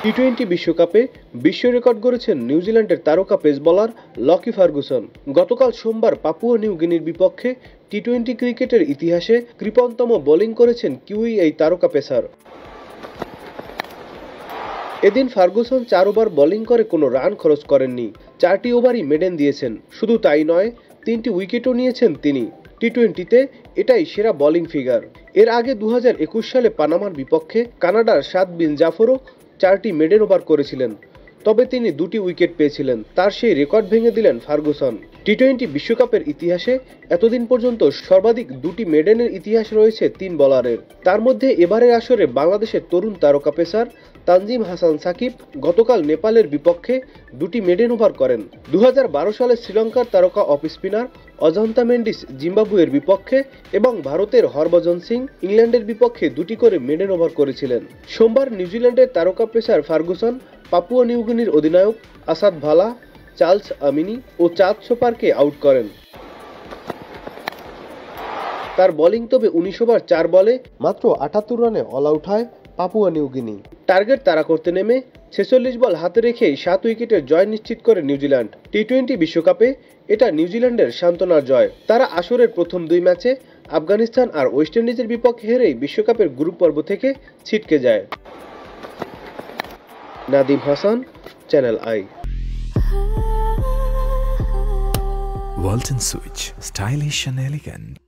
টি-20 বিশ্বকাপে বিশ্ব রেকর্ড গড়েছেন নিউজিল্যান্ডের তারকা পেস বোলার লকি ফার্গুসন। গতকাল সোমবার পাপুয়া নিউ গিনির বিপক্ষে টি-20 ক্রিকেটের ইতিহাসে কৃপণতম বোলিং করেছেন কিউই এই তারকা পেসার। এদিন ফার্গুসন 4 ওভার বোলিং করে কোনো রান খরচ করেননি। 4টি ওভারই মেডেন দিয়েছেন। শুধু তাই নয়, 3টি উইকেটও নিয়েছেন তিনি। টি-20তে এটাই সেরা বোলিং ফিগার। এর আগে 2021 সালে পানামার বিপক্ষে কানাডার সাদ বিন জাফরও 4টি মেডেন ওভার করেছিলেন, তবে তিনি 2টি উইকেট পেয়েছিলেন। তার সেই রেকর্ড ভেঙে দিলেন ফার্গুসন। টি-20 বিশ্বকাপের ইতিহাসে এতদিন পর্যন্ত সর্বাধিক 2টি মেডেনের ইতিহাস রয়েছে 3 বোলারের। তার মধ্যে এবারের আসরে বাংলাদেশের তরুণ তারকা পেসার তানজিম হাসান সাকিব গতকাল নেপালের বিপক্ষে 2টি মেডেন ওভার করেন। 2012 সালে শ্রীলঙ্কার তারকা অফ স্পিনার অজন্তা মেন্ডিস জিম্বাবুয়ের বিপক্ষে এবং ভারতের হরভজন সিং ইংল্যান্ডের বিপক্ষে 2টি করে মেডেন ওভার করেছিলেন। সোমবার নিউজিল্যান্ডের তারকা পেসার ফার্গুসন পাপুয়া নিউগিনির অধিনায়ক আসাদ ভালা, চার্লস আমিনি ও চাদ সোপারকে আউট করেন। তার বোলিং তবে 19 ওভার 4 বলে মাত্র 78 রানে অল আউট হয় পাপুয়া নিউগিনি। টার্গেট তাড়া করতে নেমে 46 বল হাতে রেখেই 7 উইকেটের জয় নিশ্চিত করে নিউজিল্যান্ড। টি-20 বিশ্বকাপে এটা নিউজিল্যান্ডের সান্ত্বনার জয়। তারা আসরের প্রথম 2 ম্যাচে আফগানিস্তান আর ওয়েস্ট ইন্ডিজের বিপক্ষে হেরেই বিশ্বকাপের গ্রুপ পর্ব থেকে ছিটকে যায়। Nadim Hasan, channel I. Walton Switch, stylish and elegant.